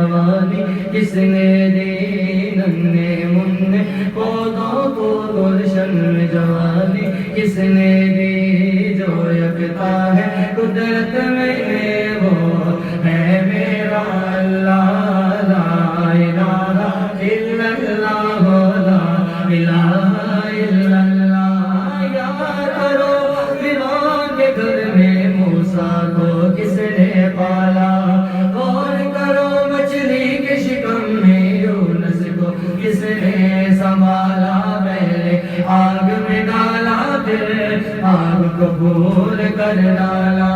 جوانی کس نے دی ننے مننے پودوں کو گلشن میں جوانی کس نے دی جو یکتا ہے قدرت میں وہ ہے میرا اللہ لا الہ الا اللہ لا الہ الا اللہ یاد کرو فرعون کے گھر میں موسیٰ کو کس نے پالا غور کرو مچھلی کے شکم میں یونس کو کس نے سنبھالا پہلے آگ میں ڈالا پھر آگ کو بھول کر ڈالا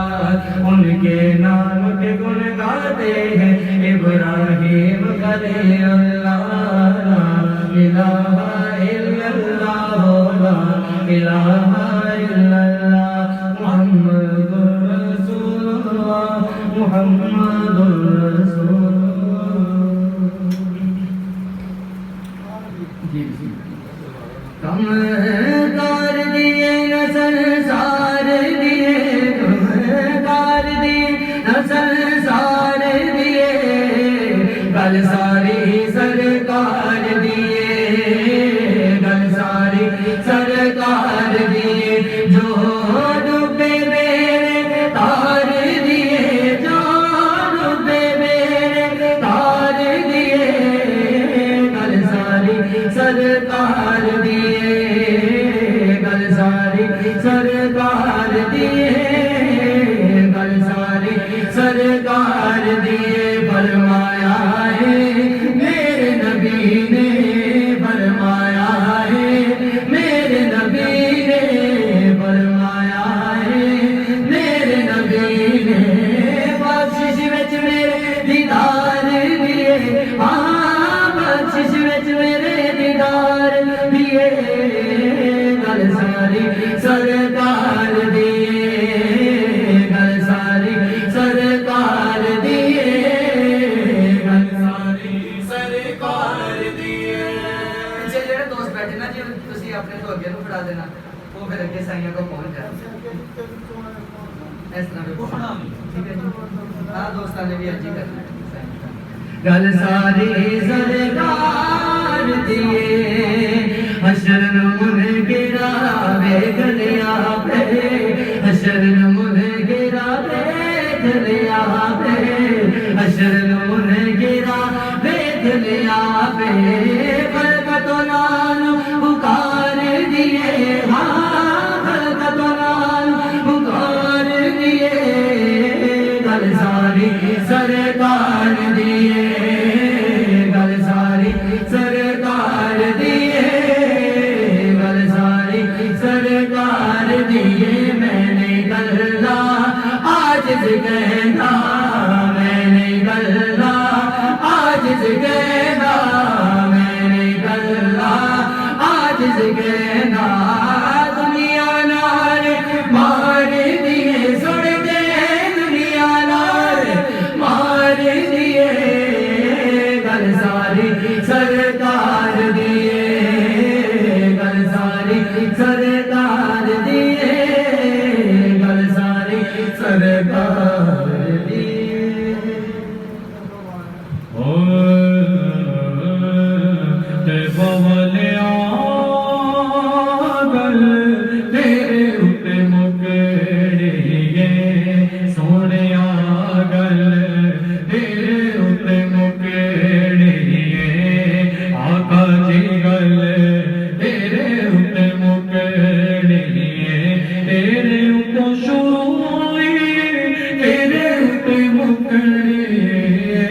ان کے نام کے گن گاتے ہیں ابراہیم خلیل اللہ لا الہ الا اللہ لا الہ الا اللہ محمد رسول اللہ محمد رسول کم کر دیے نسل سار دیے کم کر دیے نسل سار دیے گل ساری سرکار دیے گل ساری سرکار دیے جو ڈوبے میرے تار دیے جو ڈوبے میرے تار دیے گل ساری سرکار دیے گل ساری سرکار دیے گل ساری سرکار دیے فرمایا ہے میرے نبی نے فرمایا ہے میرے نبی نے فرمایا ہے میرے نبی نے بخشش وچ میرے دیدار دیے ہاں بخشش وچ میرے دیدار دیے گل ساری سرکار دیے گل ساری سرکار دیے گل ساری سرکار دیے پیچھے جڑے دوست بیٹھے نا جی تسی اپنے تو اگے نو پڑھا دینا وہ پھر اگے سائیاں کو پہنچ جائے اس طرح پڑھنا ٹھیک ہے جی ہاں دوستاں نے بھی اج ہی کرنا گل ساری سرکار دیے حشر من گرا ویکھ لیا پہ حشر من گرا ویکھ لیا پہ حشر من گرا ویکھ لیا پہ برکت نال پکار دیے ہاں برکت نال پکار دیے گل ساری سرکار دیے گل ساری سرکار دیے گل ساری سرکار دیے میں نے گلا عاجز کہنا میں نے گلا عاجز کہنا میں نے گلا عاجز کہنا دنیا نال مار دیے سن دے دنیا نال مار دیے گل ساری سرکار دیے گل ساری سرکار دیے گل ساری سرکار دیے بولیا گل تیرے اتے مکڑیے سونے گل تیرے اتے مکڑیے آقا جی گل تیرے اتے مکڑیے تیرے اتے شروع ہوئی تیرے اتے مکڑیے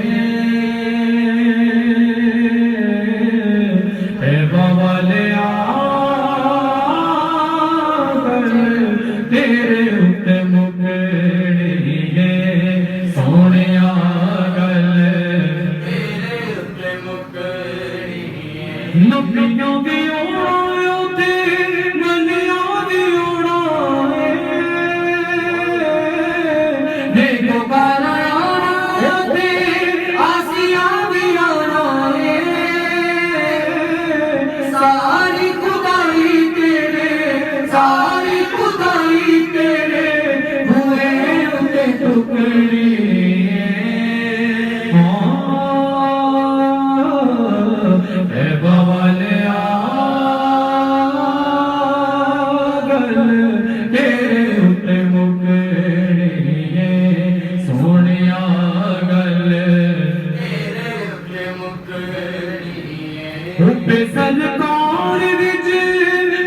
حب سرکار وچ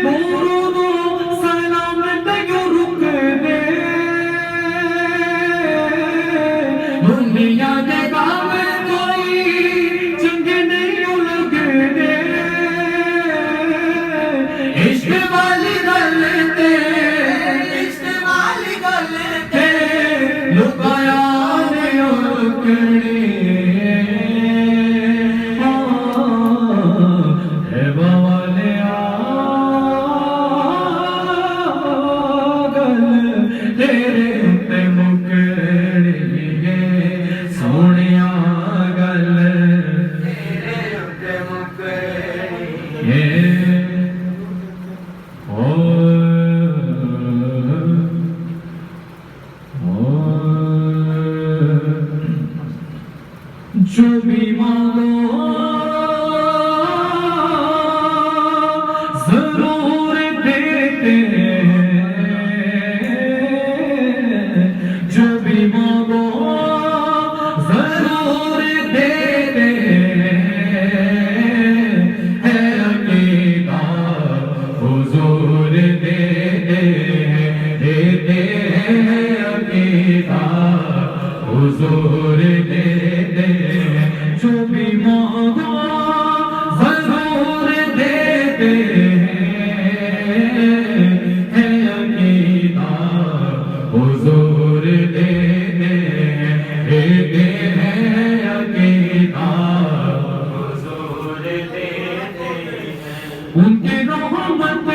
درود و سلام تے رک دے دنیا دے کام کوئی چنگے نہیں لگدے عشق والی گل تے لکایا جو بھی مانگو ضرور دیتے جو بھی مانگو ضرور دیتے ہے عقیدہ حضور دیتے ہیں عقیدہ حضور دیتے جو بھی مانگو ضرور دیتے ہیں عقیدہ حضور دیتے ہیں عقیدہ حضور دیتے ان کی رحمت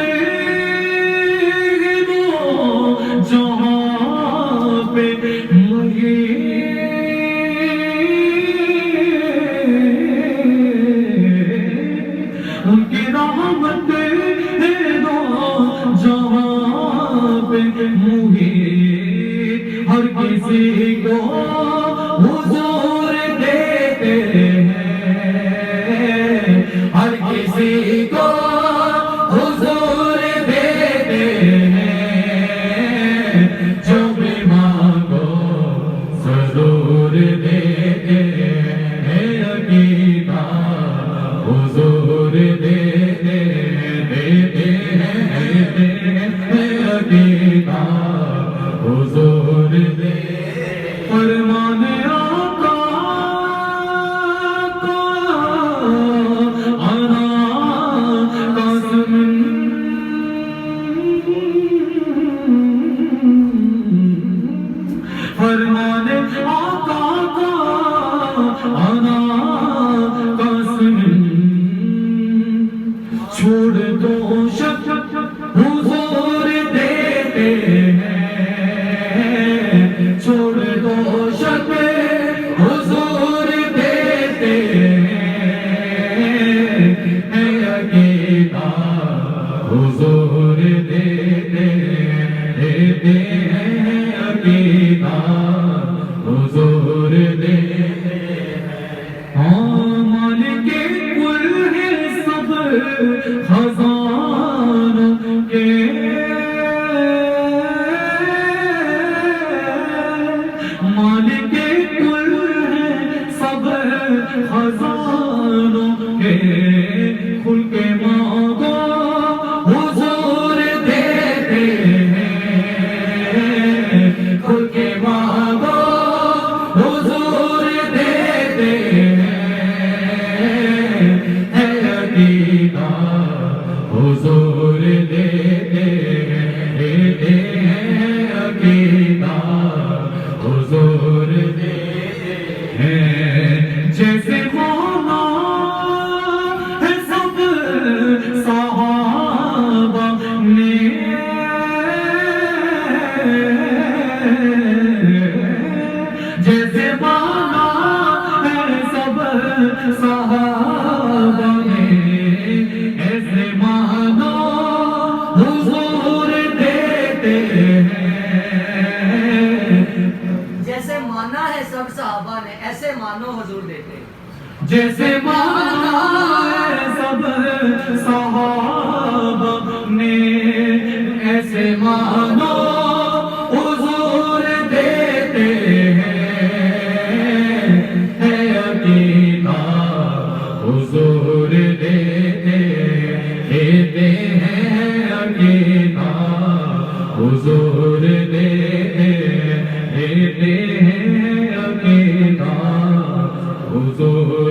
جہاں پہ ان کی رحمت جہاں پہ محیط ہر کسی کو حضور دیتے ہیں ہر کسی کو حضور دیتے ہیں جو بھی مانگو ضرور دیتے ہیں عقیدہ حضور دیتے ہیں عقیدہ حضور دیتے فرمان آقا کا انا قاسم فرمان آقا کا انا قاسم چھوڑ دو شک حضور دیتے ہیں چھوڑ دو شک حضور دیتے ہیں عقیدہ حضور دیتے ہیں عقیدہ حضور دیتے مالک کل ہے سب خزانوں کے مالک کل ہے سب خزانوں کے کھل کے مانگو حضور دیتے ہیں کھل کے مانگو حضور دیتے ہیں عقیدہ حضور دیتے ہیں عقیدہ حضور دیتے ہیں جیسے مولا ہے سب صحابہ نے جیسے مولا ہے سب صحابہ نے ایسے مانو حضور دیتے ہیں جیسے مانا ہے سب صحابہ نے ایسے مانو حضور دیتے ہیں جیسے مانا ہے سب صحابہ نے ایسے مانو حضور دیتے ہیں عقیدہ حضور دیتے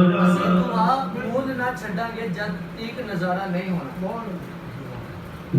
ਅਸੀਂ ਦੁਆ ਮੂਲ ਨਾ ਛੱਡਾਂਗੇ ਜਦ ਤੀਕ ਨਜ਼ਾਰਾ ਨਹੀਂ ਹੋਣਾ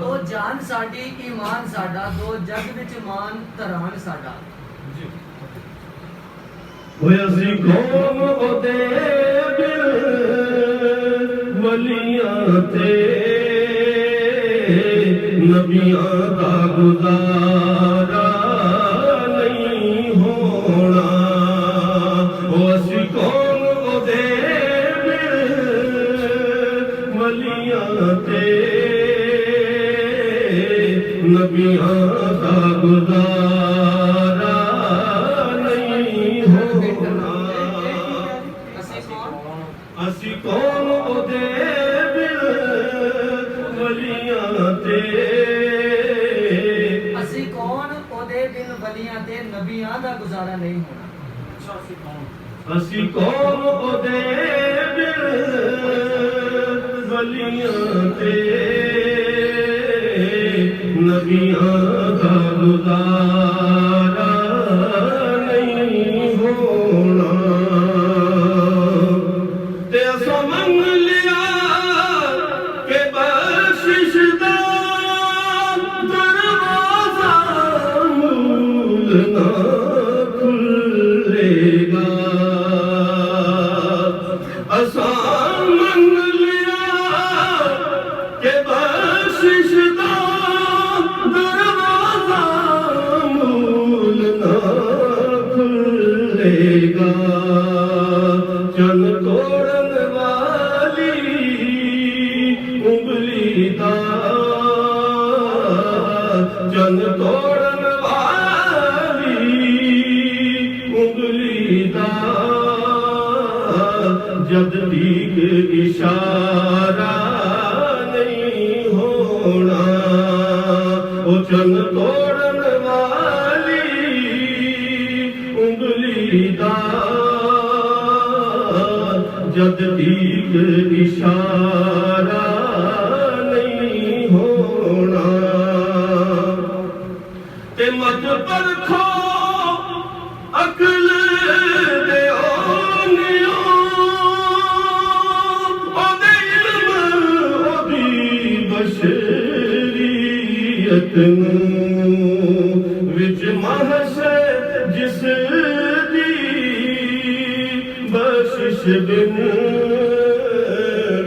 ਉਹ ਜਾਨ ਸਾਡੀ ਈਮਾਨ ਸਾਡਾ ਦੋ ਜਗ ਵਿੱਚ ਮਾਨ ਧਰਾਨ ਸਾਡਾ ਹੋਇਆ ਸੀ ਕੌਮ ਉਹਦੇ ਵਲੀਆਂ ਤੇ ਨਬੀਆਂ ਦਾ ਗੁਜ਼ਾਰਾ ਨਹੀਂ ਹੋਣਾ ਉਹ ਅਸੀਂ ਕੌਮ ਉਹਦੇ ਵਲੀਆਂ ਤੇ ਨਬੀਆਂ ਦਾ ਗੁਜ਼ਾਰਾ ਨਹੀਂ ਹੋਣਾ ਅਸੀਂ ਕੌਣ ਅਸੀਂ ਕੌਣ دے دل ولیاں تے اسی کون او دے بن ولیاں تے نبیاں دا گزارا نہیں ہونا اسی کون او دے دل ولیاں تے نبیاں دا گزارا نہیں ہونا تے اسو منگ لیا کہ بخشش دا دروازہ مول نہ کھلے گا اساں منگ لیا کہ بخشش دا دروازہ مول نہ کھلے گا چن توڑن والی انگلی دا چن توڑن والی انگلی دا جد تیک اشارہ نہیں ہونا او چن توڑن والی انگلی دا جد تیک اشارہ نہیں ہونا تے مت پرکھو عقل دے اونیوں او دے علم او دی بشریت نوں وچ محشر جس دی بخشش بن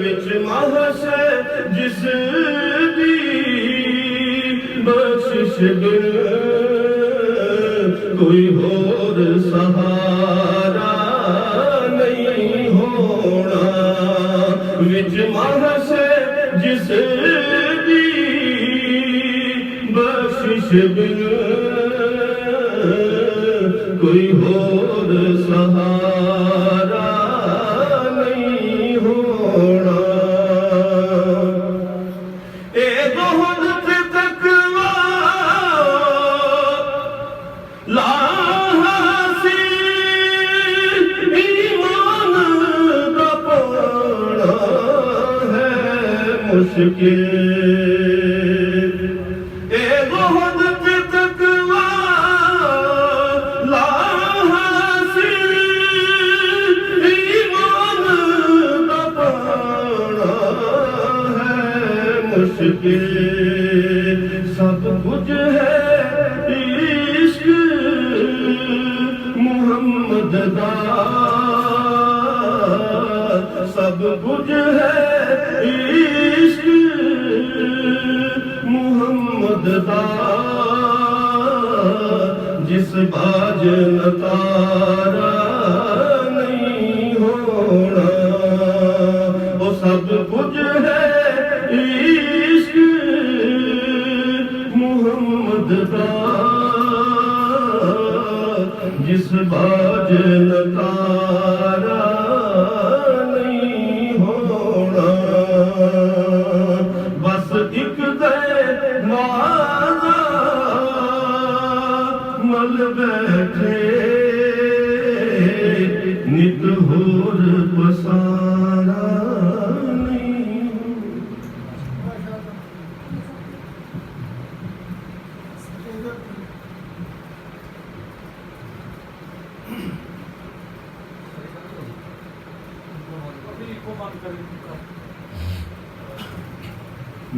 وچ محشر جس دی بخشش بن کوئی اور سہارا نہیں ہونا وچ محشر جس دی بخشش بن کوئی اور سہارا نہیں ہونا اے زہد تے تقویٰ لا حاصل ایمان دا پانا ہے مشکل اے زہد تے تقویٰ لا حاصل ایمان دا پانا ہے مشکل سب کچھ ہے عشق محمد دا سب کچھ ہے عشق محمد دا جس باج نتارا نہیں ہونا وہ سب کچھ ہے عشق محمد دا جس باج نتارا نہیں ہونا بس ایک دے ماذا مل بیٹھے نت ہور پسارا نہیں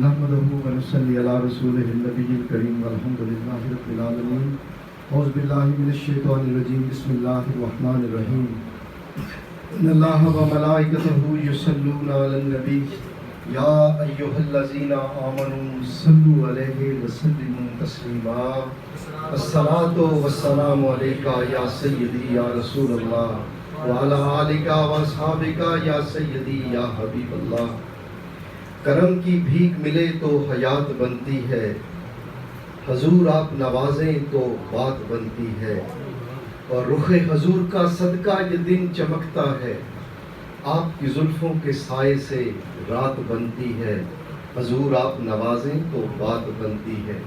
نحمده ونصلي على رسوله النبي الكريم والحمد لله رب العالمين اعوذ بالله من الشيطان الرجيم بسم الله الرحمن الرحيم ان الله وملائكته يصلون على النبي يا ايها الذين امنوا صلوا عليه وسلموا تسليما الصلاة والسلام عليك يا سيدي يا رسول الله وعلى آلك واصحابك يا سيدي يا حبيب الله کرم کی بھیک ملے تو حیات بنتی ہے، حضور آپ نوازیں تو بات بنتی ہے، اور رخ حضور کا صدقہ یہ دن چمکتا ہے، آپ کی زلفوں کے سائے سے رات بنتی ہے، حضور آپ نوازیں تو بات بنتی ہے۔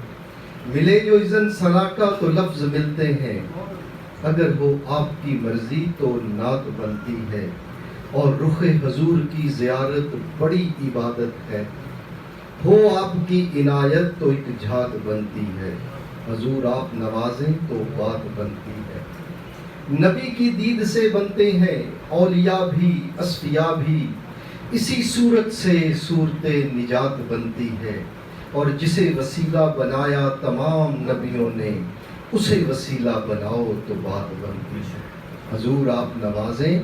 ملے جو اذن ثنا کا تو لفظ ملتے ہیں، اگر ہو آپ کی مرضی تو نعت بنتی ہے۔ اور رخ حضور کی زیارت بڑی عبادت ہے، ہو آپ کی عنایت تو ایک جھات بنتی ہے۔ حضور آپ نوازیں تو بات بنتی ہے۔ نبی کی دید سے بنتے ہیں اولیاء بھی اصفیاء بھی، اسی صورت سے صورت نجات بنتی ہے۔ اور جسے وسیلہ بنایا تمام نبیوں نے، اسے وسیلہ بناؤ تو بات بنتی ہے۔ حضور آپ نوازیں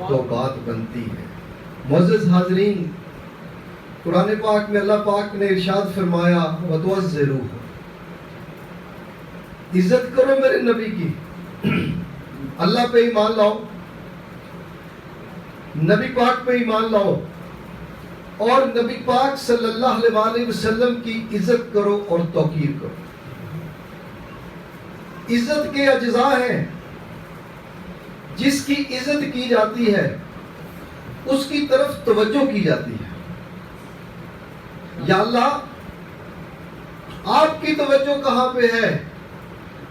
تو بات بنتی ہے۔ معزز حاضرین، قرآن پاک میں اللہ پاک نے ارشاد فرمایا وَتُعَزِّرُوهُ، عزت کرو میرے نبی کی، اللہ پہ ایمان لاؤ، نبی پاک پہ ایمان لاؤ، اور نبی پاک صلی اللہ علیہ وسلم کی عزت کرو اور توقیر کرو۔ عزت کے اجزاء ہیں، جس کی عزت کی جاتی ہے اس کی طرف توجہ کی جاتی ہے۔ یا اللہ آپ کی توجہ کہاں پہ ہے؟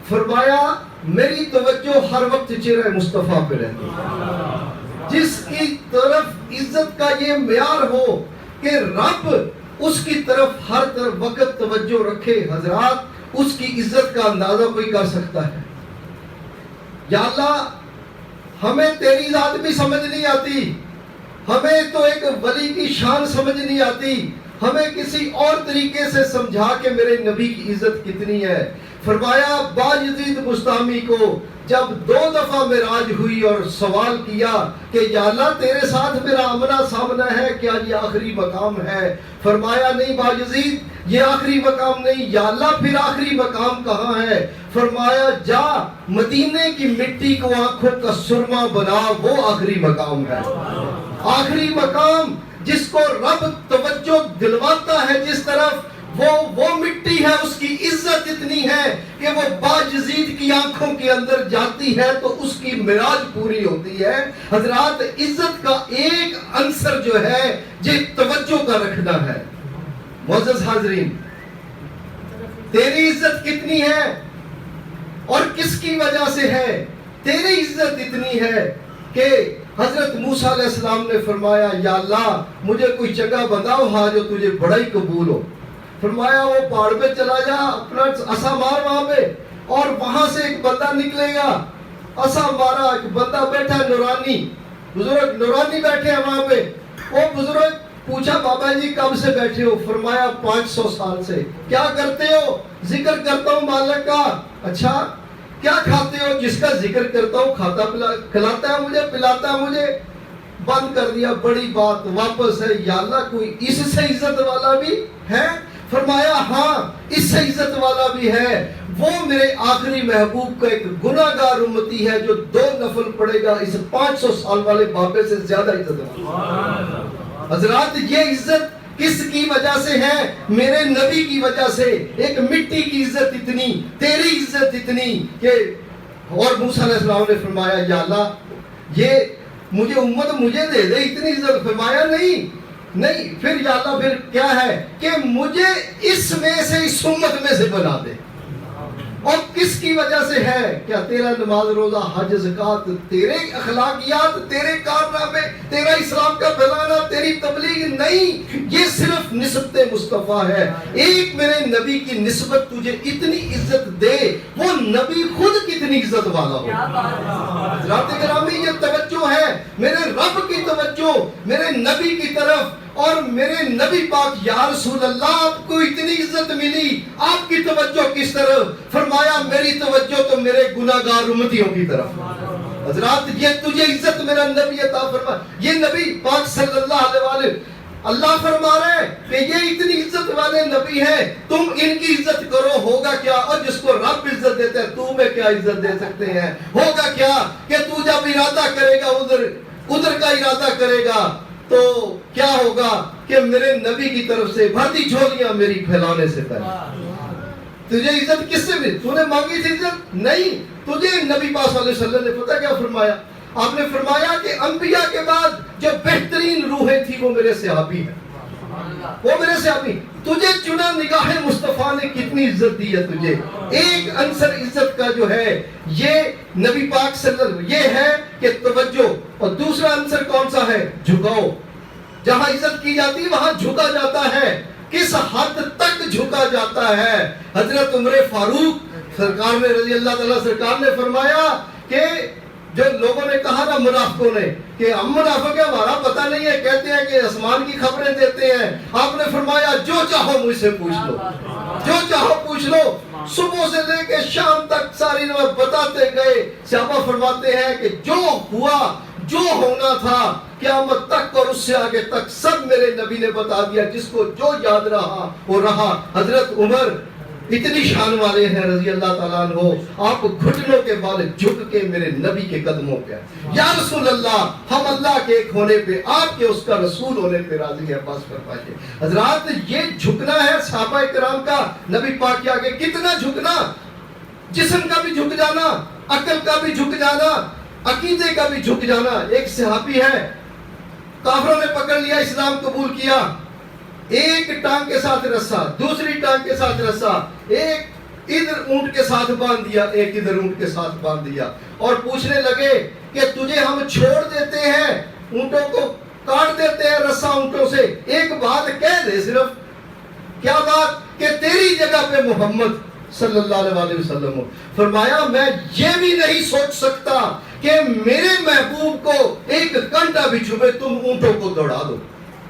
فرمایا میری توجہ ہر وقت چہرہ مصطفیٰ پہ رہتی ہے۔ جس کی طرف عزت کا یہ معیار ہو کہ رب اس کی طرف ہر وقت توجہ رکھے، حضرات اس کی عزت کا اندازہ کوئی کر سکتا ہے؟ یا اللہ ہمیں تیری ذات بھی سمجھ نہیں آتی، ہمیں تو ایک ولی کی شان سمجھ نہیں آتی، ہمیں کسی اور طریقے سے سمجھا کہ میرے نبی کی عزت کتنی ہے۔ فرمایا باجزید بستامی کو جب 2 دفعہ معراج ہوئی اور سوال کیا کہ یا اللہ تیرے ساتھ میرا آمنا سامنا ہے، کیا یہ آخری مقام ہے؟ فرمایا نہیں باجزید یہ آخری مقام نہیں۔ یا اللہ پھر آخری مقام کہاں ہے؟ فرمایا جا مدینے کی مٹی کو آنکھوں کا سرما بنا، وہ آخری مقام ہے۔ آخری مقام جس کو رب توجہ دلواتا ہے جس طرف، وہ مٹی ہے، اس کی عزت اتنی ہے کہ وہ باجزید کی آنکھوں کے اندر جاتی ہے تو اس کی معراج پوری ہوتی ہے۔ حضرات عزت کا ایک عنصر جو ہے یہ توجہ کا رکھنا ہے۔ معزز حاضرین، تیری عزت کتنی ہے اور کس کی وجہ سے ہے؟ تیری عزت اتنی ہے کہ حضرت موسیٰ علیہ السلام نے فرمایا یا اللہ مجھے کوئی جگہ بتاؤ ہاں جو تجھے بڑا ہی قبول ہو۔ فرمایا وہ پہاڑ پہ چلا جا، اپنا عصا مار وہاں پہ، اور وہاں سے ایک بندہ نکلے گا، عصا مارا، ایک بندہ بیٹھا نورانی، بزرگ نورانی بیٹھے ہیں وہاں پہ۔ وہ بزرگ پوچھا بابا جی کب سے بیٹھے ہو؟ فرمایا 500 سال سے۔ کیا کرتے ہو؟ ذکر کرتا ہوں مالک کا۔ اچھا کیا کھاتے ہو؟ جس کا ذکر کرتا ہوں کھاتا کھلاتا ہے مجھے، پلاتا ہے مجھے۔ بند کر دیا، بڑی بات، واپس ہے۔ یا اللہ کوئی اس سے عزت والا بھی ہے؟ فرمایا ہاں اس سے عزت والا بھی ہے، وہ میرے آخری محبوب کا ایک گناہ گار امتی ہے جو 2 نفل پڑے گا اس 500 سال والے بابے سے زیادہ عزت والا۔ حضرات یہ عزت کس کی وجہ سے ہے؟ میرے نبی کی وجہ سے۔ ایک مٹی کی عزت اتنی، تیری عزت اتنی کہ، اور موسیٰ علیہ السلام نے فرمایا یا اللہ یہ مجھے امت مجھے دے دے اتنی عزت۔ فرمایا نہیں، پھر یا اللہ پھر کیا ہے کہ مجھے اس میں سے، اس امت میں سے بنا دے۔ اور کس کی وجہ سے ہے؟ کیا تیرا نماز روزہ حج زکات، تیرے اخلاقیات، تیرے کارنامے، تیرا اسلام کا پھیلانا، تیری تبلیغ نہیں، یہ صرف نسبت مصطفیٰ ہے۔ ایک میرے نبی کی نسبت تجھے اتنی عزت دے، وہ نبی خود کتنی عزت والا ہو۔ حضرات گرامی یہ توجہ ہے، میرے رب کی توجہ میرے نبی کی طرف، اور میرے نبی پاک یا رسول اللہ آپ کو اتنی عزت ملی، آپ کی توجہ کس طرف؟ فرمایا میری توجہ تو میرے گناہگار امتیوں کی طرف۔ حضرات یہ تجھے عزت میرا نبی عطا فرما، یہ نبی پاک صلی اللہ علیہ وآلہ، اللہ فرما رہے ہیں کہ یہ اتنی عزت والے نبی ہیں، تم ان کی عزت کرو، ہوگا کیا؟ اور جس کو رب عزت دیتا ہے تمہیں کیا عزت دے سکتے ہیں؟ ہوگا کیا کہ تو جب ارادہ کرے گا ادھر کا ارادہ کرے گا تو کیا ہوگا کہ میرے نبی کی طرف سے بھرتی جھولیاں میری پھیلانے سے پہلے۔ تجھے عزت کس سے ملی؟ تو نے مانگی تھی عزت؟ نہیں، تجھے نبی پاک صلی اللہ علیہ وسلم نے پتہ کیا فرمایا؟ آپ نے فرمایا کہ انبیاء کے بعد جو بہترین روحیں تھی وہ میرے صحابی ہیں، وہ میرے صحابی. تجھے چنا نگاہ مصطفیٰ نے کتنی عزت دی ہے تجھے. ایک عنصر عزت کا جو ہے یہ نبی پاک صلی اللہ علیہ وسلم یہ ہے کہ توجہ، اور دوسرا عنصر کون سا ہے؟ جھکاؤ. جہاں عزت کی جاتی وہاں جھکا جاتا ہے. کس حد تک جھکا جاتا ہے؟ حضرت عمر فاروق سرکار نے رضی اللہ تعالیٰ سرکار نے فرمایا کہ جو لوگوں نے کہا نا منافقوں نے کہ ہم منافق ہیں، ہمارا پتہ نہیں ہے، کہتے ہیں کہ آسمان کی خبریں دیتے ہیں. آپ نے فرمایا جو چاہو مجھ سے پوچھ لو، جو چاہو پوچھ لو. صبح سے لے کے شام تک ساری نماز بتاتے گئے. صحابہ فرماتے ہیں کہ جو ہوا، جو ہونا تھا قیامت تک اور اس سے آگے تک سب میرے نبی نے بتا دیا. جس کو جو یاد رہا وہ رہا. حضرت عمر اتنی شان والے ہیں رضی اللہ تعالیٰ عنہ، آپ گھٹنوں کے بال جھک کے میرے نبی کے قدموں پہ یا رسول اللہ ہم اللہ کے ایک ہونے پہ، آپ کے اس کا رسول ہونے پہ راضی ہیں. بس فرمائیے حضرات، یہ جھکنا ہے صحابہ کرام کا نبی پاک کے آگے. کتنا جھکنا، جسم کا بھی جھک جانا، عقل کا بھی جھک جانا، عقیدے کا بھی جھک جانا. ایک صحابی ہے، کافروں نے پکڑ لیا، اسلام قبول کیا. ایک ٹانگ کے ساتھ رسا، دوسری ٹانگ کے ساتھ رسا، ایک ادھر اونٹ کے ساتھ باندھ دیا، ایک ادھر اونٹ کے ساتھ باندھ دیا، اور پوچھنے لگے کہ تجھے ہم چھوڑ دیتے ہیں، اونٹوں کو کاٹ دیتے ہیں رسا اونٹوں سے، ایک بات کہہ دے صرف. کیا بات؟ کہ تیری جگہ پہ محمد صلی اللہ علیہ وسلم ہو. فرمایا میں یہ بھی نہیں سوچ سکتا کہ میرے محبوب کو ایک گھنٹہ بھی چھپے تم اونٹوں کو دوڑا دو.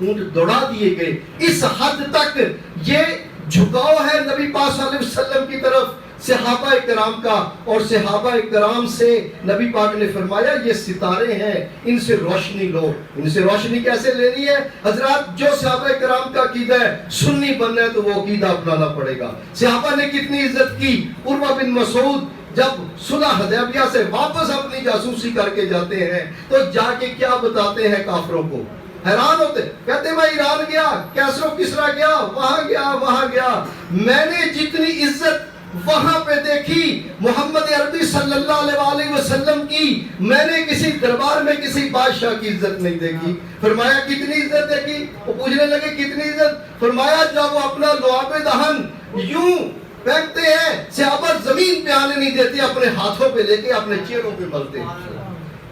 اونٹ دوڑا دیے گئے. اس حد تک یہ جھکاؤ ہے نبی پاک صلی اللہ علیہ وسلم کی طرف صحابہ کرام کا. اور صحابہ کرام سے نبی پاک نے فرمایا یہ ستارے ہیں، ان سے روشنی لو. ان سے روشنی کیسے لینی ہے حضرات؟ جو صحابہ کرام کا عقیدہ ہے سنی بننا ہے تو وہ عقیدہ اپنانا پڑے گا. صحابہ نے کتنی عزت کی. عروہ بن مسعود جب صلح حدیبیہ سے واپس اپنی جاسوسی کر کے جاتے ہیں تو جا کے کیا بتاتے ہیں کافروں کو؟ حیران ہوتے، کہتے میں ایران گیا، کیسرو کسرا گیا، وہاں گیا. میں نے جتنی عزت وہاں پہ دیکھی محمد عربی صلی اللہ علیہ وسلم کی، میں نے کسی دربار میں کسی بادشاہ کی عزت نہیں دیکھی. فرمایا کتنی عزت دیکھی؟ وہ پوچھنے لگے کتنی عزت؟ فرمایا جب وہ اپنا لعاب دہن یوں پھینکتے ہیں صحابہ زمین پہ آنے نہیں دیتے، اپنے ہاتھوں پہ لے کے اپنے چہروں پہ ملتے ہیں.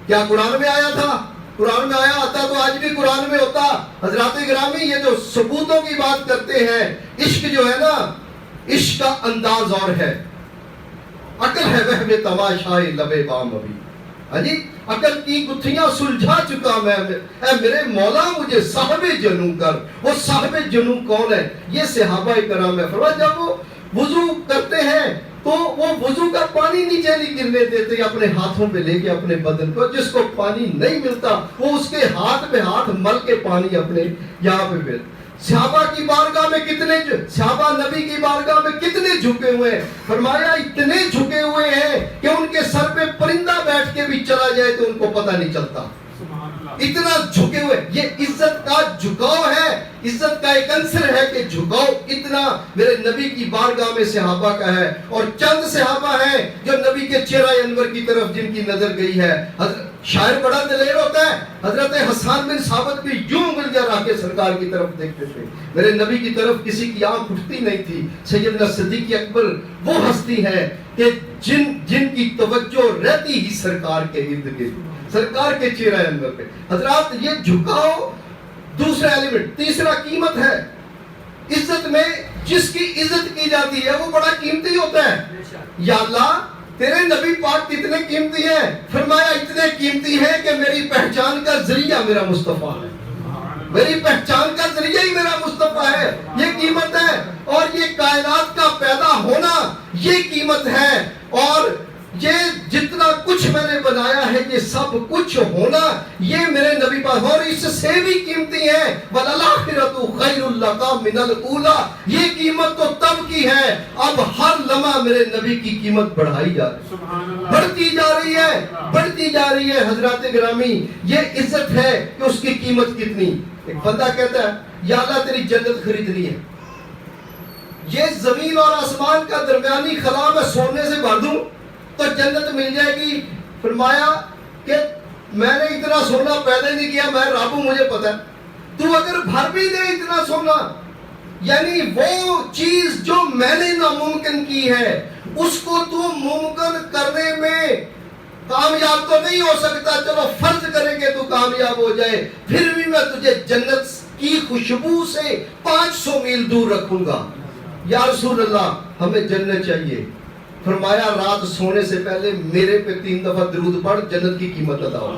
کیا قرآن میں آیا تھا؟ قرآن میں آیا آتا تو آج بھی قرآن میں ہوتا. حضرات گرامی یہ جو ثبوتوں کی بات کرتے ہیں، عشق جو ہے نا، عشق کا انداز اور ہے. عقل ہے وہ تماشائے لبے بام ابھی. ہاں جی، عقل کی گتھیاں سلجھا چکا میں، اے میرے مولا مجھے صاحب جنوں کر. وہ صاحب جنوں کون ہے؟ یہ صحابہ کرام ہے. فرمایا جب وہ وضو کرتے ہیں تو وہ وضو کا پانی نیچے نہیں گرنے دیتے، اپنے ہاتھوں پہ لے کے اپنے بدن کو. جس کو پانی نہیں ملتا وہ اس کے ہاتھ پہ ہاتھ مل کے پانی اپنے یہاں پہ مل. صحابہ کی بارگاہ میں کتنے، صحابہ نبی کی بارگاہ میں کتنے جھکے ہوئے ہیں؟ فرمایا اتنے جھکے ہوئے ہیں کہ ان کے سر پہ پرندہ بیٹھ کے بھی چلا جائے تو ان کو پتہ نہیں چلتا. اتنا جھکے ہوئے. یہ عزت کا جھکاؤ ہے. عزت کا ایک عنصر ہے کہ جھکاؤ اتنا میرے نبی کی بارگاہ میں صحابہ کا ہے. اور چند صحابہ ہیں جو نبی کے چہرہ انور کی طرف جن کی نظر گئی ہے. شاعر بڑا دلیر ہوتا ہے. حضرت حسان بن ثابت بھی یوں انگلیاں رکھ کے سرکار کی طرف دیکھتے تھے. میرے نبی کی طرف کسی کی آنکھ اٹھتی نہیں تھی. سیدنا صدیق اکبر وہ ہستی ہے کہ جن کی توجہ رہتی ہی سرکار کے ارد گرد، سرکار کے چہرہ انور پہ. حضرات یہ جھکاؤ دوسرا ایلیمنٹ. تیسرا قیمت ہے. عزت میں جس کی عزت کی جاتی ہے وہ بڑا قیمتی ہوتا ہے. یا اللہ تیرے نبی پاک کتنے قیمتی ہیں؟ فرمایا اتنے قیمتی ہیں کہ میری پہچان کا ذریعہ میرا مصطفیٰ ہے. میری پہچان کا ذریعہ ہی میرا مصطفیٰ ہے. یہ قیمت ہے. اور یہ کائنات کا پیدا ہونا یہ قیمت ہے. اور یہ جتنا کچھ میں نے بنایا ہے یہ سب کچھ ہونا یہ میرے نبی پاک. اور اس سے بھی قیمتی ہے وَلَلْآخِرَةُ خَيْرٌ لَكَ مِنَ الْأُولَىٰ. یہ قیمت تو تب کی ہے. اب ہر لمحہ میرے نبی کی قیمت بڑھائی جا رہی ہے، بڑھتی جا رہی ہے، بڑھتی جا رہی ہے. حضرات گرامی یہ عزت ہے کہ اس کی قیمت کتنی. ایک بندہ کہتا ہے یا اللہ تیری جنت خریدنی ہے، یہ زمین اور آسمان کا درمیانی خلا میں سونے سے بھر دوں تو جنت مل جائے گی. فرمایا کہ میں نے اتنا سونا پیدا نہیں کیا، میں رب ہوں، مجھے پتا ہے. تو اگر بھر بھی دے اتنا سونا، یعنی وہ چیز جو میں نے ناممکن کی ہے اس کو تو ممکن کرنے میں کامیاب تو نہیں ہو سکتا. چلو فرض کریں کہ تو کامیاب ہو جائے، پھر بھی میں تجھے جنت کی خوشبو سے 500 میل دور رکھوں گا. یا رسول اللہ ہمیں جنت چاہیے. فرمایا رات سونے سے پہلے میرے پہ 3 دفعہ درود پڑھ، جنت کی قیمت ادا ہو.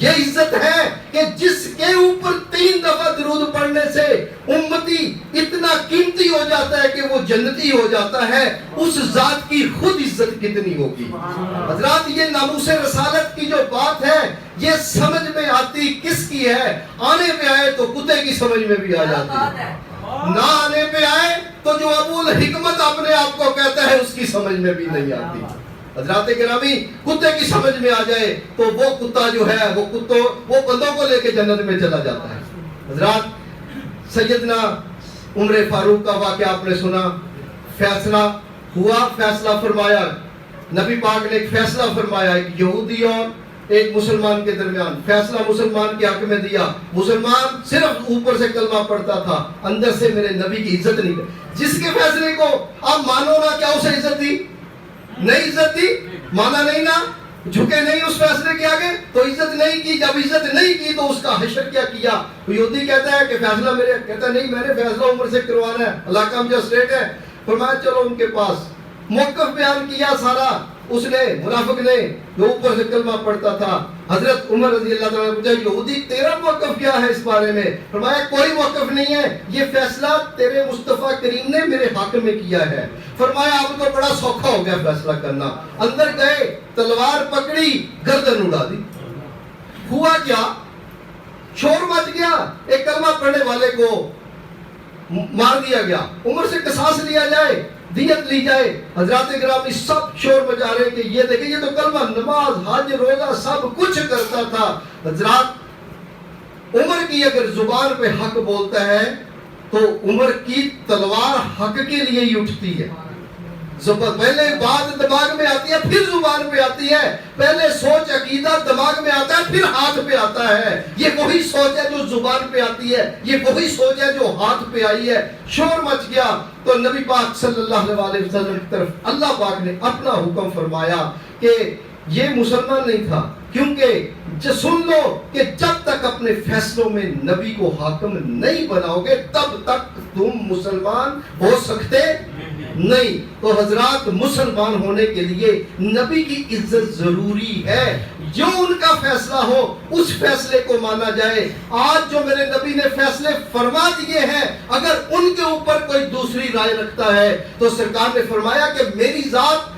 یہ عزت ہے کہ جس کے اوپر 3 دفعہ درود پڑھنے سے امتی اتنا قیمتی ہو جاتا ہے کہ وہ جنتی ہو جاتا ہے. اس ذات کی خود عزت کتنی ہوگی. حضرات یہ ناموس رسالت کی جو بات ہے یہ سمجھ میں آتی کس کی ہے؟ آنے پہ آئے تو کتے کی سمجھ میں بھی آ جاتی ہے، نہ آنے پہ آئے تو جو ابو الحکمت اپنے آپ کو کہتا ہے اس کی سمجھ میں بھی نہیں آتی. حضرات گرامی کتے کی سمجھ میں آ جائے تو وہ کتا جو ہے وہ بندوں کو لے کے جنت میں چلا جاتا ہے. حضرات سیدنا عمر فاروق کا واقعہ آپ نے سنا. فیصلہ ہوا، فیصلہ فرمایا، نبی پاک نے ایک فیصلہ فرمایا ایک یہودی اور ایک مسلمان کے درمیان. فیصلہ مسلمان کے حق میں دیا. مسلمان صرف اوپر سے کلمہ پڑھتا تھا، اندر سے میرے نبی کی عزت نہیں. جس کے فیصلے کو آپ مانو نا، کیا اسے عزت دی؟ نہیں عزت دی. مانا نہیں نا، جھکے نہیں اس فیصلے کے آگے تو عزت نہیں کی. جب عزت نہیں کی تو اس کا حشر کیا کیا؟ یہودی کہتا ہے کہ فیصلہ میرے، کہتا نہیں میں نے فیصلہ عمر سے کروانا ہے، اللہ کا مجسٹریٹ ہے. فرمایا چلو ان کے پاس. موقف بیان کیا سارا اس نے، منافق نے جو اوپر سے کلمہ پڑھتا تھا. حضرت عمر رضی اللہ تعالیٰ نے پوچھا یہودی تیرا موقف کیا ہے اس بارے میں؟ فرمایا کوئی موقف نہیں ہے، یہ فیصلہ تیرے مصطفیٰ کریم نے میرے حق میں کیا ہے. فرمایا اب تو بڑا سوکھا ہو گیا فیصلہ کرنا. اندر گئے، تلوار پکڑی، گردن اڑا دی. ہوا کیا؟ شور مچ گیا، ایک کلمہ پڑھنے والے کو مار دیا گیا. عمر سے قصاص لیا جائے، دیت لی جائے. حضرات گرامی سب شور مچا رہے کہ یہ دیکھیں یہ تو کلمہ، نماز، حج، روزہ سب کچھ کرتا تھا. حضرات عمر کی اگر زبان پہ حق بولتا ہے تو عمر کی تلوار حق کے لیے ہی اٹھتی ہے. پہلے بات دماغ میں آتی ہے پھر زبان پہ آتی ہے. پہلے سوچ عقیدہ دماغ میں آتا ہے پھر ہاتھ پہ آتا ہے. یہ وہی سوچ ہے جو زبان پہ آتی ہے، یہ وہی سوچ ہے جو ہاتھ پہ آئی ہے. شور مچ گیا تو نبی پاک صلی اللہ علیہ وسلم کی طرف اللہ پاک نے اپنا حکم فرمایا کہ یہ مسلمان نہیں تھا، کیونکہ سن لو کہ جب تک اپنے فیصلوں میں نبی کو حاکم نہیں بناؤ گے تب تک تم مسلمان ہو سکتے نہیں. تو حضرات مسلمان ہونے کے لیے نبی کی عزت ضروری ہے. جو ان کا فیصلہ ہو اس فیصلے کو مانا جائے. آج جو میرے نبی نے فیصلے فرما دیے ہیں اگر ان کے اوپر کوئی دوسری رائے رکھتا ہے تو سرکار نے فرمایا کہ میری ذات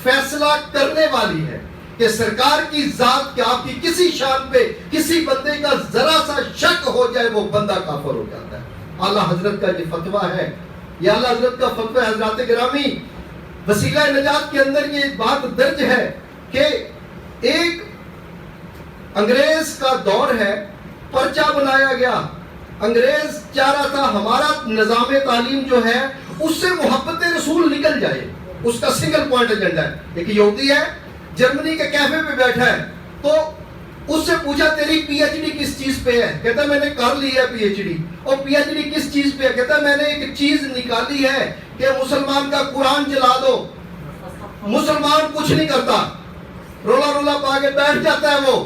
فیصلہ کرنے والی ہے، کہ سرکار کی ذات کے آپ کی کسی شان پہ کسی بندے کا ذرا سا شک ہو جائے وہ بندہ کافر ہو جاتا ہے. اعلیٰ حضرت کا یہ فتویٰ ہے، یہ اعلیٰ حضرت کا فتویٰ. حضرات گرامی وسیلہ نجات کے اندر یہ بات درج ہے کہ ایک انگریز کا دور ہے، پرچہ بنایا گیا. انگریز چاہ رہا تھا ہمارا نظام تعلیم جو ہے اس سے محبت رسول نکل جائے، اس کا سنگل پوائنٹ ایجنڈا ہے. ایک یہودی ہے جرمنی کے کیفے پہ بیٹھا ہے تو اس سے پوچھا تیری پی ایچ ڈی کس چیز پہ ہے؟ کہتا میں نے کر لی ہے پی ایچ ڈی. اور پی ایچ ڈی کس چیز پہ ہے؟ کہتا میں نے ایک چیز نکالی ہے کہ مسلمان کا قرآن جلا دو، مسلمان کچھ نہیں کرتا، رولا رولا پا کے بیٹھ جاتا ہے. وہ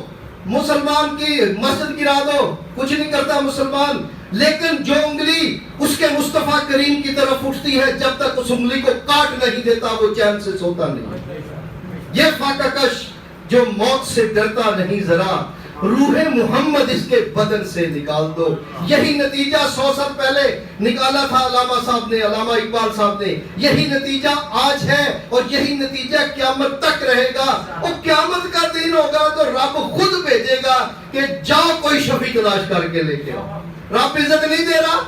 مسلمان کی مسجد گرا دو، کچھ نہیں کرتا مسلمان. لیکن جو انگلی اس کے مصطفیٰ کریم کی طرف اٹھتی ہے جب تک اس انگلی کو کاٹ نہیں دیتا وہ چین سے سوتا نہیں. یہ فاقہ کش جو موت سے ڈرتا نہیں ذرا، روح محمد اس کے بدن سے نکال دو. یہی نتیجہ 100 سال پہلے نکالا تھا علامہ صاحب نے، علامہ اقبال صاحب نے. یہی نتیجہ آج ہے اور یہی نتیجہ قیامت تک رہے گا. اور قیامت کا دن ہوگا تو رب خود بھیجے گا کہ جاؤ کوئی شفیع تلاش کر کے لے کے آؤ. رب عزت نہیں دے رہا؟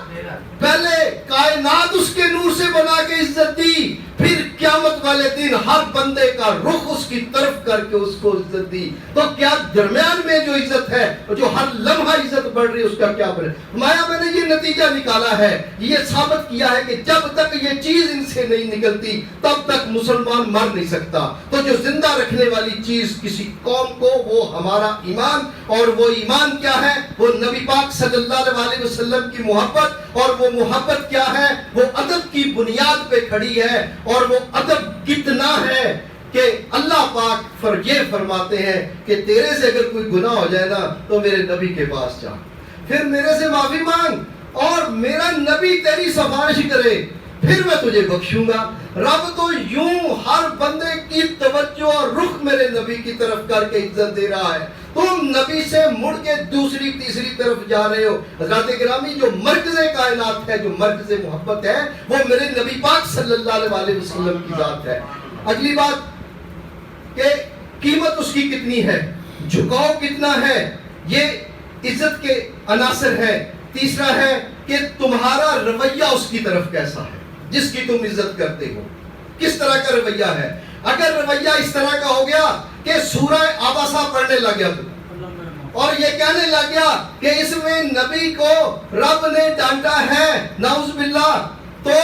پہلے کائنات اس کے نور سے بنا کے عزت دی، پھر قیامت والے دن ہر بندے کا رخ اس کی طرف کر کے اس کو عزت دی، تو کیا درمیان میں جو عزت ہے، جو ہر لمحہ عزت بڑھ رہی ہے، اس کا کیا بنے؟ مایا میں نے یہ نتیجہ نکالا ہے، یہ ثابت کیا ہے کہ جب تک یہ چیز ان سے نہیں نکلتی تب تک مسلمان مر نہیں سکتا۔ تو جو زندہ رکھنے والی چیز کسی قوم کو، وہ ہمارا ایمان، اور وہ ایمان کیا ہے؟ وہ نبی پاک صلی اللہ علیہ وسلم کی محبت، اور وہ محبت کیا ہے؟ وہ ادب کی بنیاد پہ کھڑی ہے، اور وہ ادب کتنا ہے کہ اللہ پاک یہ فرماتے ہیں کہ تیرے سے اگر کوئی گناہ ہو جائے نا تو میرے نبی کے پاس جا، پھر میرے سے معافی مانگ، اور میرا نبی تیری سفارش کرے، پھر میں تجھے بخشوں گا۔ رب تو یوں ہر بندے کی توجہ اور رخ میرے نبی کی طرف کر کے عزت دے رہا ہے، تم نبی سے مڑ کے دوسری تیسری طرف جا رہے ہو۔ حضرات گرامی، جو مرکز کائنات ہے، جو مرکز محبت ہے، وہ میرے نبی پاک صلی اللہ علیہ وسلم کی ذات ہے۔ اگلی بات کہ قیمت اس کی کتنی ہے، جھکاؤ کتنا ہے، یہ عزت کے عناصر ہے۔ تیسرا ہے کہ تمہارا رویہ اس کی طرف کیسا ہے، جس کی تم عزت کرتے ہو، کس طرح کا رویہ ہے۔ اگر رویہ اس طرح کا ہو گیا کہ سورہ عبسہ پڑھنے لگ گیا تو، اور یہ کہنے لگ گیا کہ اس میں نبی کو رب نے ڈانٹا ہے، نعوذ باللہ، تو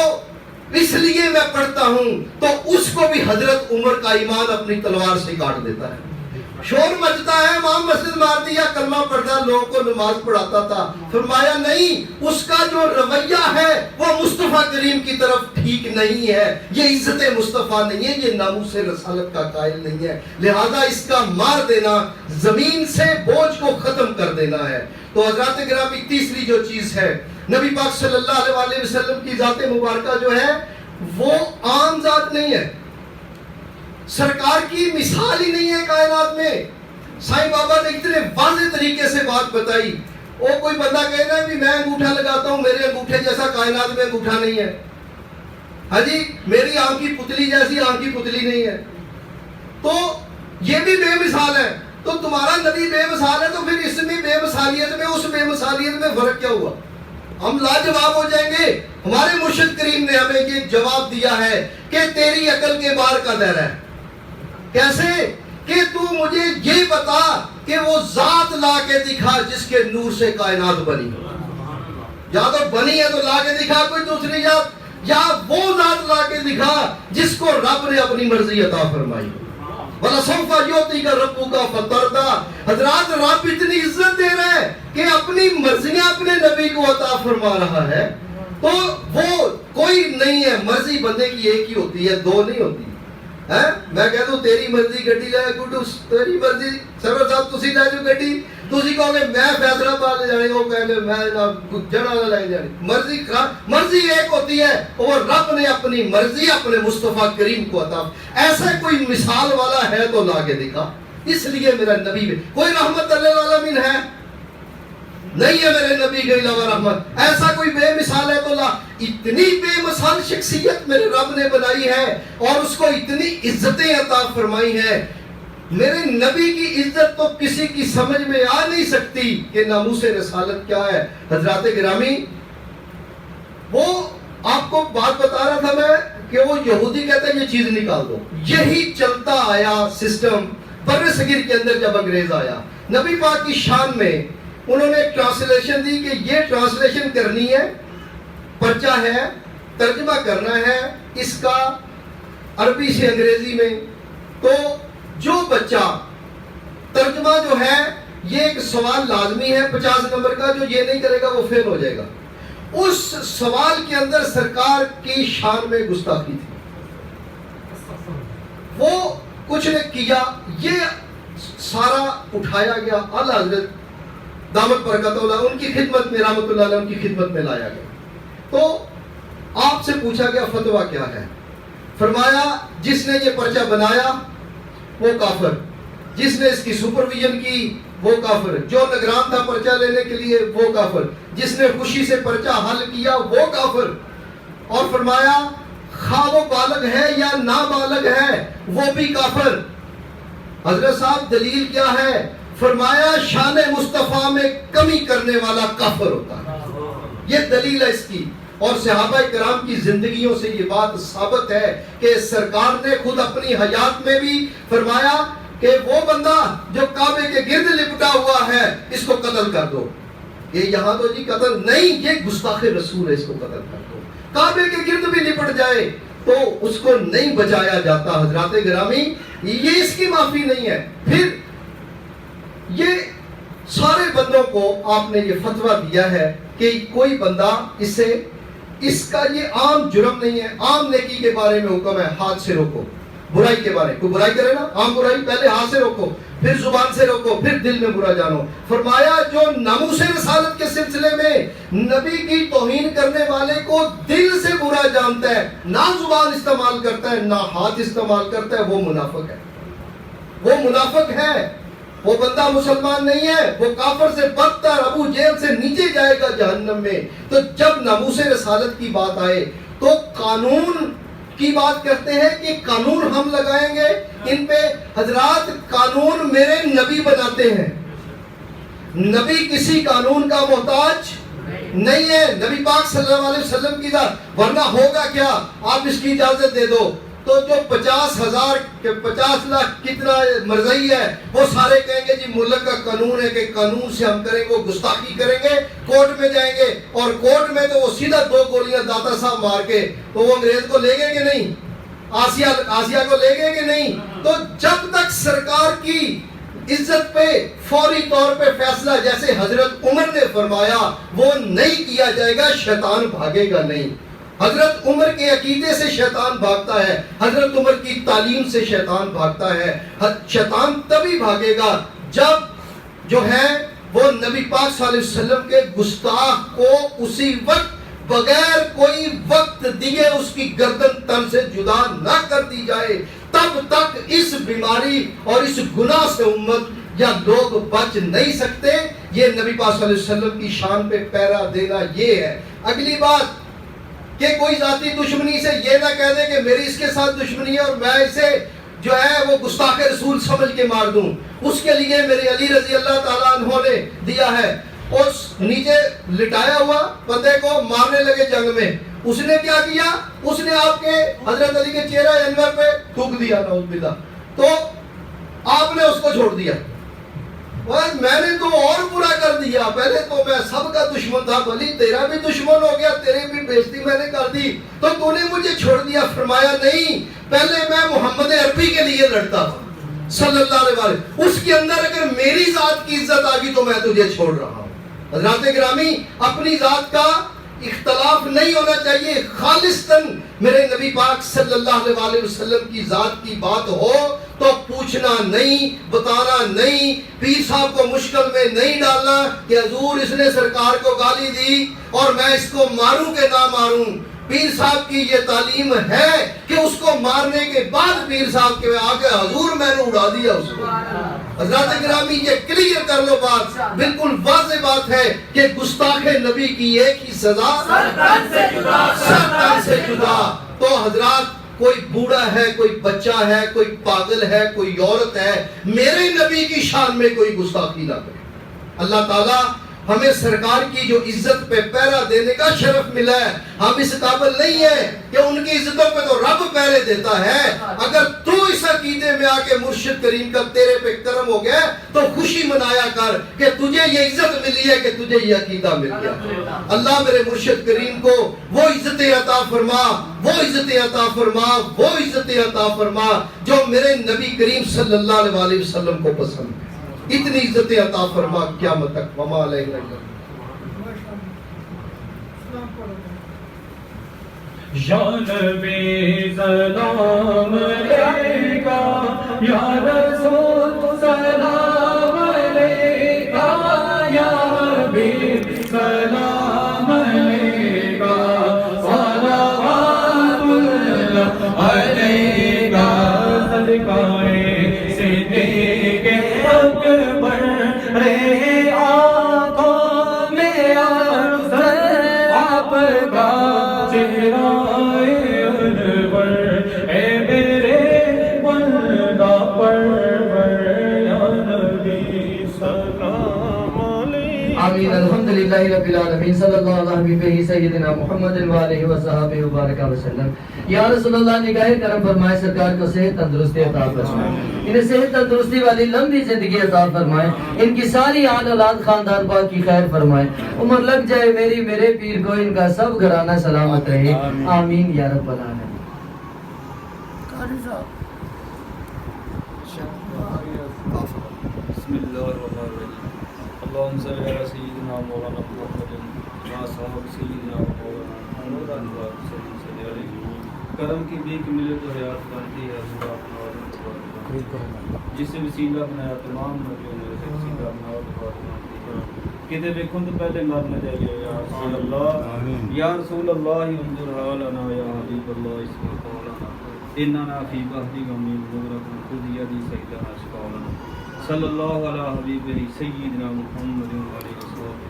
اس لیے میں پڑھتا ہوں، تو اس کو بھی حضرت عمر کا ایمان اپنی تلوار سے کاٹ دیتا ہے۔ شور مچتا ہے، امام مسجد مار دیا، کلمہ پڑھتا، لوگوں کو نماز پڑھاتا تھا۔ فرمایا نہیں، اس کا جو رویہ ہے وہ مصطفیٰ کریم کی طرف ٹھیک نہیں ہے، یہ عزت مصطفیٰ نہیں ہے، یہ ناموس رسالت کا قائل نہیں ہے، لہذا اس کا مار دینا، زمین سے بوجھ کو ختم کر دینا ہے۔ تو حضرات گرامی، تیسری جو چیز ہے، نبی پاک صلی اللہ علیہ وسلم کی ذات مبارکہ جو ہے وہ عام ذات نہیں ہے، سرکار کی مثال ہی نہیں ہے کائنات میں۔ سائیں بابا نے اتنے واضح طریقے سے بات بتائی، وہ کوئی بندہ کہے نا کہ میں انگوٹھا لگاتا ہوں، میرے انگوٹھے جیسا کائنات میں انگوٹھا نہیں ہے، ہاں جی، میری آنکھ کی پتلی جیسی آنکھ کی پتلی نہیں ہے، تو یہ بھی بے مثال ہے۔ تو تمہارا نبی بے مثال ہے، تو پھر اس میں بے مثالیت میں، اس بے مثالیت میں فرق کیا ہوا؟ ہم لاجواب ہو جائیں گے۔ ہمارے مرشد کریم نے ہمیں یہ جواب دیا ہے کہ تیری عقل کے باہر کا دائرہ ہے۔ کیسے؟ کہ تو مجھے یہ بتا کہ وہ ذات لا کے دکھا جس کے نور سے کائنات بنی، یا تو بنی ہے تو لا کے دکھا کوئی دوسری ذات، یا وہ ذات لا کے دکھا جس کو رب نے اپنی مرضی عطا فرمائی۔ وَلَسَوْفَ يُعْطِيكَ رَبُّكَ فَتَرْضَىٰ، حضرات رب اتنی عزت دے رہا ہے کہ اپنی مرضیاں اپنے نبی کو عطا فرما رہا ہے، تو وہ کوئی نہیں ہے، مرضی بندے کی ایک ہی ہوتی ہے، دو نہیں ہوتی۔ میں کہہ دوں تیری مرضی گڈی لے گڈو، تیری مرضی سرور صاحب تسی لے جو گڈی، تسی کہو گے میں فیصلہ باد لے جانی، وہ کہیں گے میں جڑا نہ لے جانی۔ مرضی ایک ہوتی ہے، اور رب نے اپنی مرضی اپنے مصطفیٰ کریم کو عطا۔ ایسا کوئی مثال والا ہے تو لا کے دکھا، اس لیے میرا نبی میں کوئی رحمت للعالمین ہے نہیں ہے، میرے نبی کے علاوہ رحمت، ایسا کوئی بے مثال ہے تو لا۔ اتنی بے مثال شخصیت میرے رب نے بنائی ہے، اور اس کو اتنی عزتیں عطا فرمائی ہیں۔ میرے نبی کی عزت تو کسی کی سمجھ میں آ نہیں سکتی کہ ناموس رسالت کیا ہے۔ حضرات گرامی، وہ آپ کو بات بتا رہا تھا میں کہ وہ یہودی کہتے ہیں یہ چیز نکال دو، یہی چلتا آیا سسٹم بر صغیر کے اندر جب انگریز آیا۔ نبی پاک کی شان میں انہوں نے ایک ٹرانسلیشن دی کہ یہ ٹرانسلیشن کرنی ہے، پرچہ ہے، ترجمہ کرنا ہے اس کا عربی سے انگریزی میں، تو جو بچہ ترجمہ جو ہے یہ ایک سوال لازمی ہے 50 نمبر کا، جو یہ نہیں کرے گا وہ فیل ہو جائے گا۔ اس سوال کے اندر سرکار کی شان میں گستاخی تھی، وہ کچھ نے کیا، یہ سارا اٹھایا گیا، اعلیٰ حضرت دامت برکت اللہ ان کی خدمت میں، رحمت اللہ علیہ ان کی خدمت میں لایا گیا۔ تو آپ سے پوچھا گیا فتویٰ کیا ہے؟ فرمایا جس نے یہ پرچہ بنایا وہ کافر، جس نے اس کی سپرویژن کی وہ کافر، جو نگران تھا پرچہ لینے کے لیے وہ کافر، جس نے خوشی سے پرچہ حل کیا وہ کافر، اور فرمایا خواہ وہ بالغ ہے یا نابالغ ہے وہ بھی کافر۔ حضرت صاحب دلیل کیا ہے؟ فرمایا شان مصطفیٰ میں کمی کرنے والا کافر ہوتا ہے، یہ دلیل ہے اس کی۔ اور صحابہ کرام کی زندگیوں سے یہ بات ثابت ہے کہ سرکار نے خود اپنی حیات میں بھی فرمایا کہ وہ بندہ جو کعبے کے گرد لپٹا ہوا ہے اس کو قتل کر دو. یہ یہاں تو جی قتل نہیں، یہ گستاخ رسول ہے، اس کو قتل کر دو. کعبے کے گرد بھی لپٹ جائے تو اس کو نہیں بچایا جاتا. حضرات گرامی، یہ اس کی معافی نہیں ہے. پھر یہ سارے بندوں کو آپ نے یہ فتویٰ دیا ہے کہ کوئی بندہ اس کا یہ عام جرم نہیں ہے. عام نیکی کے بارے میں حکم ہے، ہاتھ سے روکو. برائی کے بارے، کوئی برائی کرے نا، عام برائی پہلے ہاتھ سے روکو، پھر زبان سے روکو، پھر دل میں برا جانو. فرمایا جو ناموس رسالت کے سلسلے میں نبی کی توہین کرنے والے کو دل سے برا جانتا ہے، نہ زبان استعمال کرتا ہے نہ ہاتھ استعمال کرتا ہے، وہ منافق ہے. وہ منافق ہے، وہ بندہ مسلمان نہیں ہے، وہ کافر سے بدتر ابو جہل سے نیچے جائے گا جہنم میں. تو جب ناموس رسالت کی بات آئے تو قانون کی بات کرتے ہیں کہ قانون ہم لگائیں گے ان پہ. حضرات قانون میرے نبی بناتے ہیں، نبی کسی قانون کا محتاج نہیں ہے. نبی پاک صلی اللہ علیہ وسلم کی ذات، ورنہ ہوگا کیا؟ آپ اس کی اجازت دے دو تو جو 50,000 کے 50 لاکھ کتنا مرضی ہے وہ سارے کہیں گے جی ملک کا قانون ہے کہ قانون سے ہم کریں گے، وہ گستاخی کریں گے، کورٹ میں جائیں گے اور کورٹ میں تو وہ سیدھا 2 گولیاں داتا صاحب مار کے تو وہ انگریز کو لے گئے کہ نہیں، آسیہ کو لے گئے کہ نہیں. تو جب تک سرکار کی عزت پہ فوری طور پہ فیصلہ جیسے حضرت عمر نے فرمایا وہ نہیں کیا جائے گا، شیطان بھاگے گا نہیں. حضرت عمر کے عقیدے سے شیطان بھاگتا ہے، حضرت عمر کی تعلیم سے شیطان بھاگتا ہے. شیطان تبھی بھاگے گا جب جو ہے وہ نبی پاک صلی اللہ علیہ وسلم کے گستاخ کو اسی وقت بغیر کوئی وقت دیے اس کی گردن تن سے جدا نہ کر دی جائے. تب تک اس بیماری اور اس گناہ سے امت یا لوگ بچ نہیں سکتے. یہ نبی پاک صلی اللہ علیہ وسلم کی شان پہ پیرا دینا یہ ہے. اگلی بات کہ کوئی ذاتی دشمنی سے یہ نہ کہہ دے کہ میری اس کے ساتھ دشمنی ہے اور میں اسے جو ہے وہ گستاخ رسول سمجھ کے مار دوں. اس کے لیے میرے علی رضی اللہ تعالیٰ عنہ نے دیا ہے. اس نیچے لٹایا ہوا بندے کو مارنے لگے جنگ میں، اس نے کیا کیا؟ اس نے آپ کے حضرت علی کے چہرہ انور پہ تھوک دیا، نعوذ باللہ. تو آپ نے اس کو چھوڑ دیا. میں نے تو اور برا کر دیا، پہلے تو میں سب کا دشمن تھا، بھلی تیرا بھی دشمن ہو گیا، تیرے بھی بےزتی میں نے کر دی تو تو نے مجھے چھوڑ دیا. فرمایا نہیں، پہلے میں محمد عربی کے لیے لڑتا تھا صلی اللہ علیہ وسلم، اس کے اندر اگر میری ذات کی عزت آ گئی تو میں تجھے چھوڑ رہا ہوں. حضرات گرامی، اپنی ذات کا اختلاف نہیں ہونا چاہیے. خالصتاً میرے نبی پاک صلی اللہ علیہ وسلم کی ذات کی بات ہو تو پوچھنا نہیں، بتانا نہیں، پیر صاحب کو مشکل میں نہیں ڈالنا کہ حضور اس نے سرکار کو گالی دی اور میں اس کو ماروں کہ نہ ماروں. پیر صاحب کی یہ تعلیم ہے کہ اس کو مارنے کے بعد پیر صاحب کے آگے حضور میں نے اڑا دیا اس کو. حضرات گرامی یہ کلیئر کر لو بات، بالکل واضح بات ہے کہ گستاخ نبی کی ایک ہی سزا، سرطان سے جدا. تو حضرات کوئی بوڑھا ہے، کوئی بچہ ہے، کوئی پاگل ہے، کوئی عورت ہے، میرے نبی کی شان میں کوئی گستاخی نہ کرے. اللہ تعالیٰ ہمیں سرکار کی جو عزت پہ پیرا دینے کا شرف ملا ہے، ہم اس قابل نہیں ہیں کہ ان کی عزتوں پہ تو رب پیرے دیتا ہے. اگر تو اس عقیدے میں آ کے مرشد کریم کا تیرے پہ کرم ہو گیا تو خوشی منایا کر کہ تجھے یہ عزت ملی ہے، کہ تجھے یہ عقیدہ مل گیا. اللہ میرے مرشد کریم کو وہ عزت عطا فرما، وہ عزت عطا فرما، وہ عزت عطا فرما جو میرے نبی کریم صلی اللہ علیہ وسلم کو پسند ہے. اتنی عزت عطا فرما قیامت تک. وما علیہ یا نبی سلام علیکہ، یا رسول سلام علیکہ، یا حبیب سلام علیکہ، صلوات اللہ علیکہ. صدقائے صدیق اکبر رہے آنکھوں میں افضل آپ کا چہرہ انور، اے میرے بندہ پرور. للہ رب العالمین صلی اللہ علیہ حبیبہ سیدنا محمد و آلہ و صحابہ وبارک وسلم. یا رسول اللہ نگاہ کرم فرمائے سرکار کو صحت تندرستی عطا فرمائے, انہیں صحت تندرستی والی لمبی زندگی عطا فرمائے, ان کی ساری آل اولاد خاندان پاک کی خیر فرمائے, عمر لگ جائے میری میرے پیر کو, ان کا سب گھرانہ سلامت رہے, آمین یا رب العالمین. قاری صاحب بسم اللہ الرحمن الرحیم. اللہم صلی علی سیدنا مولانا محمد و صحابہ سیدنا مولانا محمد صلی اللہ علیہ وسلم. کرم کی بھیک ملے تو حیات بنتی ہے, جس سے وسیلہ بنایا تمام نبیوں نے, اسے وسیلہ بنایا تو بات بنتی ہے. کتے دیکھوں تو پہلے مرنا چاہیے. یا رسول اللہ, یا رسول اللہ انظر حالنا, یا حبیب اللہ اسمع قولنا, اننا فی بحری غمی مغرقون خذ یدی سیدنا اشفاؤنا. صلی اللہ علیہ حبیبہ سیدنا محمد علیہ وسلم.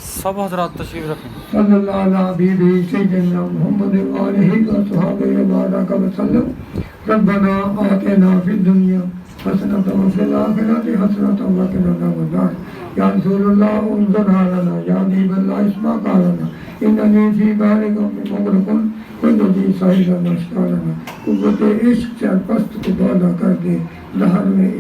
سب حضرات تشریف رکھیں. صلی اللہ علیہ حبیبہ سیدنا محمد و آلہ وصحبہ وبارک وسلم. ربنا آتنا فی الدنیا حسنۃ وفی الآخرۃ حسنۃ وقنا عذاب النار. یا رسول اللہ انظر حالنا, یا حبیب اللہ اسمع قولنا, اننی فی بحر غم مغرق خذ یدی سیدنا اشفاؤنا. قوت عشق سے الپست کو بالا کر دے, لہر میں